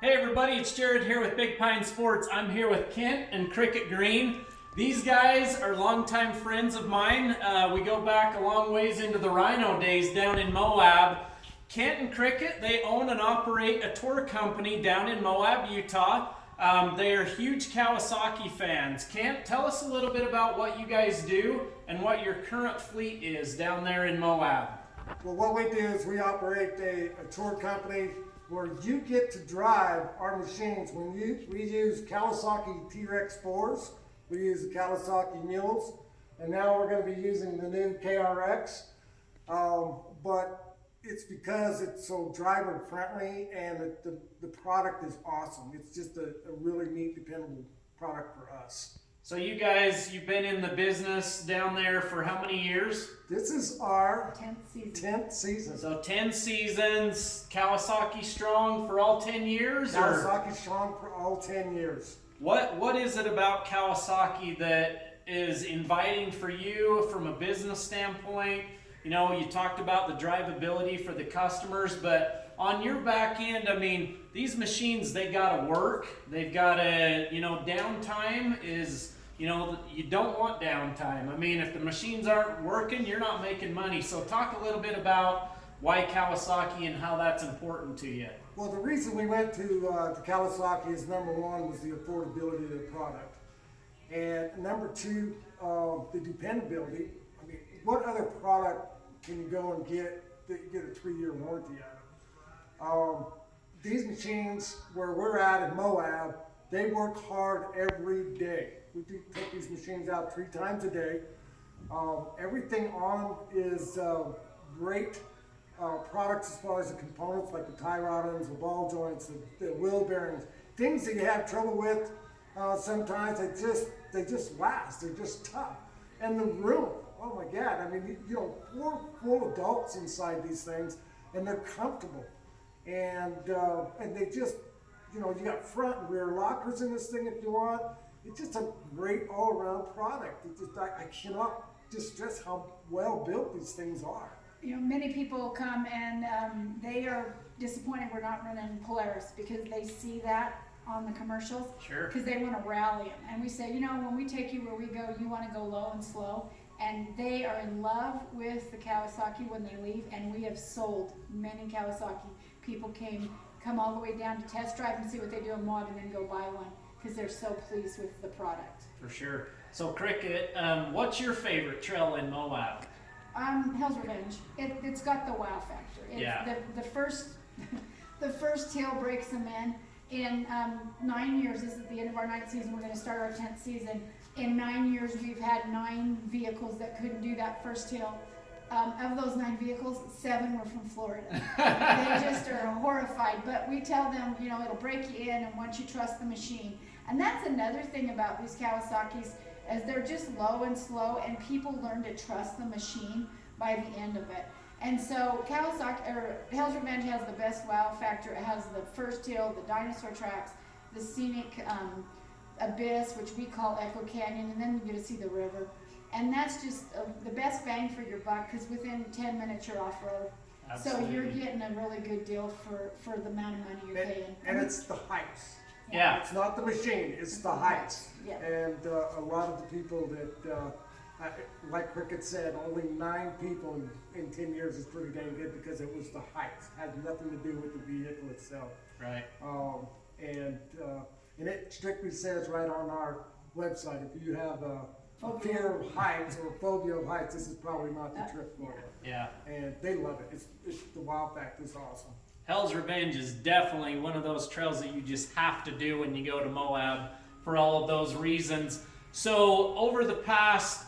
Hey everybody, it's Jared here with Big Pine Sports. I'm here with Kent and Cricket Green. These guys are longtime friends of mine. We go back a long ways into the Rhino days down in Moab. Kent and Cricket, they own and operate a tour company down in Moab, Utah. They are huge Kawasaki fans. Kent, tell us a little bit about what you guys do and what your current fleet is down there in Moab. Well, what we do is we operate a tour company where you get to drive our machines. We use Kawasaki KRX 4s, we use the Kawasaki mules, and now we're going to be using the new KRX. But it's because it's so driver friendly and the product is awesome. It's just a really neat, dependable product for us. So you guys, you've been in the business down there for how many years? This is our 10th season. 10th season. So 10 seasons, Kawasaki strong for all 10 years? Kawasaki strong for all 10 years. What is it about Kawasaki that is inviting for you from a business standpoint? You know, you talked about the drivability for the customers, but on your back end, I mean, these machines, they gotta work. They've gotta, downtime is, you don't want downtime. I mean, if the machines aren't working, you're not making money. So talk a little bit about why Kawasaki and how that's important to you. Well, the reason we went to Kawasaki is number one was the affordability of the product. And number two, the dependability. I mean, what other product can you go and get that you get a 3-year warranty out of? These machines, where we're at in Moab, they work hard every day. We do take these machines out 3 times a day. Everything on is great products as far as the components, like the tie rod-ends, the ball joints, the wheel bearings, things that you have trouble with. Sometimes they just last. They're just tough. And the room, oh my God! I mean, 4 full adults inside these things, and they're comfortable. And they just, you got front and rear lockers in this thing if you want. It's just a great all-around product. It's just, I cannot just stress how well built these things are. Many people come and they are disappointed we're not running Polaris because they see that on the commercials. Sure. Because they want to rally them. And we say, when we take you where we go, you want to go low and slow. And they are in love with the Kawasaki when they leave. And we have sold many Kawasaki. People come all the way down to test drive and see what they do in Moab and then go buy one because they're so pleased with the product. For sure. So Cricket, what's your favorite trail in Moab? Hell's Revenge. It's got the wow factor. Yeah. The first hill breaks them in. In 9 years, this is the end of our 9th season, we're going to start our 10th season. In 9 years, we've had 9 vehicles that couldn't do that first hill. Of those 9 vehicles, 7 were from Florida. They just are horrified, but we tell them, it'll break you in and once you trust the machine. And that's another thing about these Kawasaki's, as they're just low and slow, and people learn to trust the machine by the end of it. And so Hell's Revenge has the best wow factor. It has the first hill, the dinosaur tracks, the scenic abyss, which we call Echo Canyon, and then you get to see the river. And that's just the best bang for your buck because within 10 minutes you're off-road. So you're getting a really good deal for the amount of money you're paying. And it's the heights. Yeah. It's not the machine, it's the heights. Yeah. And a lot of the people that, like Cricket said, only 9 people in 10 years is pretty dang good because it was the heights. It had nothing to do with the vehicle itself. Right. And it strictly says right on our website, if you have a fear of heights or a phobia of heights, this is probably not the trip for you. Yeah. And they love it. It's the wow factor is awesome. Hell's Revenge is definitely one of those trails that you just have to do when you go to Moab for all of those reasons. So over the past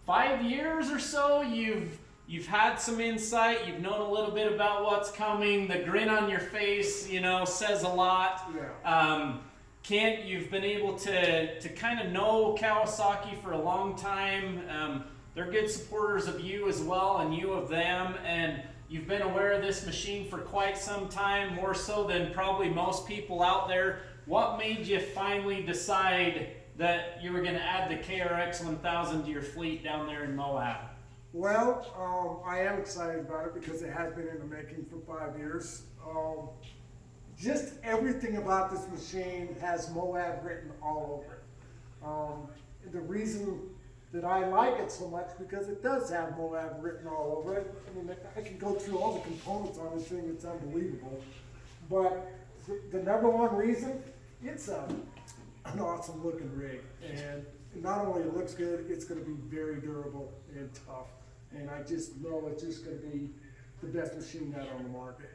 5 years or so, you've had some insight, you've known a little bit about what's coming. The grin on your face, says a lot. Yeah. Kent, you've been able to kind of know Kawasaki for a long time. They're good supporters of you as well, and you of them, and you've been aware of this machine for quite some time, more so than probably most people out there. What made you finally decide that you were going to add the KRX 1000 to your fleet down there in Moab? Well, I am excited about it because it has been in the making for 5 years. just everything about this machine has Moab written all over it. The reason that I like it so much because it does have Moab written all over it. I mean, I can go through all the components on this thing, it's unbelievable. But the number one reason, it's an awesome looking rig. And not only it looks good, it's gonna be very durable and tough. And I just know it's just gonna be the best machine out on the market.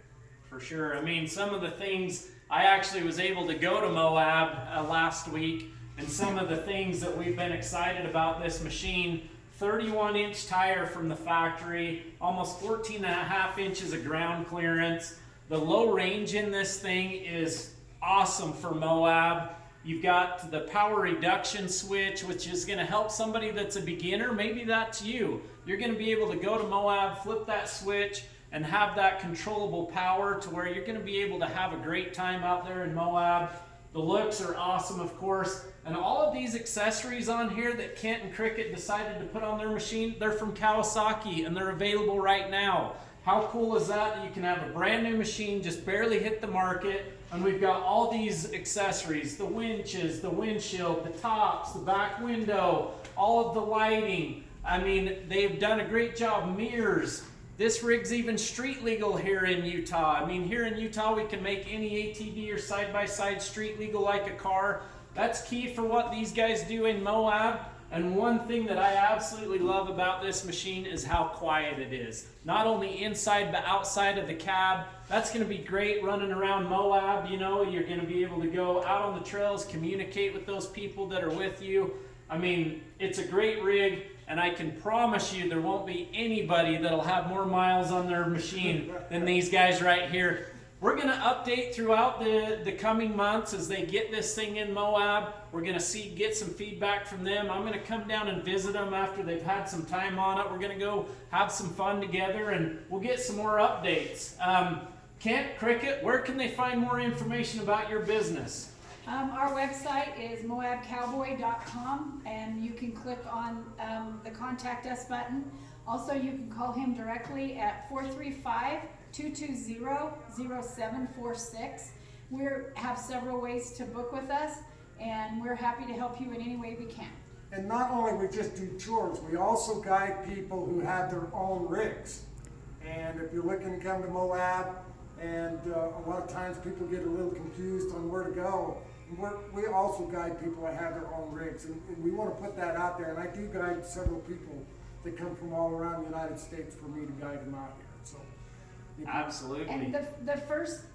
For sure. I mean, some of the things, I actually was able to go to Moab last week, and some of the things that we've been excited about this machine, 31-inch tire from the factory, almost 14.5 inches of ground clearance. The low range in this thing is awesome for Moab. You've got the power reduction switch, which is going to help somebody that's a beginner. Maybe that's you. You're going to be able to go to Moab, flip that switch, and have that controllable power to where you're going to be able to have a great time out there in Moab. The looks are awesome, of course. And all of these accessories on here that Kent and Cricket decided to put on their machine, they're from Kawasaki, and they're available right now. How cool is that you can have a brand new machine, just barely hit the market, and we've got all these accessories, the winches, the windshield, the tops, the back window, all of the lighting. I mean, they've done a great job. Mirrors. This rig's even street legal here in Utah. I mean, here in Utah, we can make any ATV or side-by-side street legal like a car. That's key for what these guys do in Moab. And one thing that I absolutely love about this machine is how quiet it is. Not only inside, but outside of the cab. That's going to be great running around Moab. You know, you're going to be able to go out on the trails, communicate with those people that are with you. I mean, it's a great rig. And I can promise you there won't be anybody that'll have more miles on their machine than these guys right here. We're going to update throughout the coming months as they get this thing in Moab. We're going to get some feedback from them. I'm going to come down and visit them after they've had some time on it. We're going to go have some fun together, and we'll get some more updates. Kent, Cricket, where can they find more information about your business? Our website is moabcowboy.com, and you can click on the Contact Us button. Also, you can call him directly at 435-220-0746. We have several ways to book with us, and we're happy to help you in any way we can. And not only we just do tours, we also guide people who have their own rigs. And if you're looking to come to Moab, and a lot of times people get a little confused on where to go, we also guide people that have their own rigs, and we want to put that out there. And I do guide several people that come from all around the United States for me to guide them out here. So, absolutely. And the first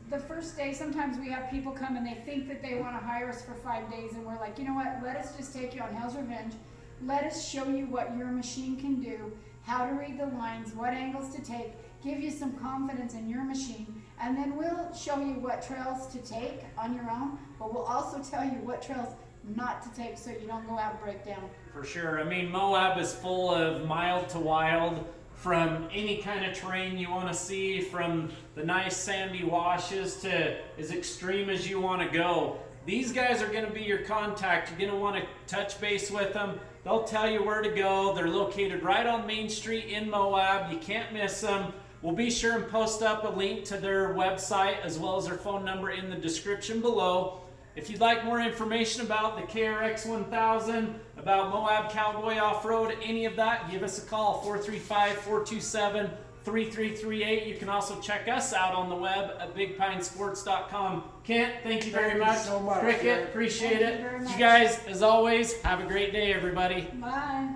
day, sometimes we have people come and they think that they want to hire us for 5 days, and we're like, you know what? Let us just take you on Hell's Revenge. Let us show you what your machine can do, how to read the lines, what angles to take, give you some confidence in your machine. And then we'll show you what trails to take on your own, but we'll also tell you what trails not to take so you don't go out and break down. For sure. I mean, Moab is full of mild to wild, from any kind of terrain you want to see, from the nice sandy washes to as extreme as you want to go. These guys are going to be your contact. You're going to want to touch base with them. They'll tell you where to go. They're located right on Main Street in Moab. You can't miss them. We'll be sure and post up a link to their website as well as their phone number in the description below. If you'd like more information about the KRX 1000, about Moab Cowboy Offroad, any of that, give us a call, 435-427-3338. You can also check us out on the web at bigpinesports.com. Kent, thank you very much. Thank you so much. Cricket, appreciate Thank it. you very much. You guys, as always, have a great day, everybody. Bye.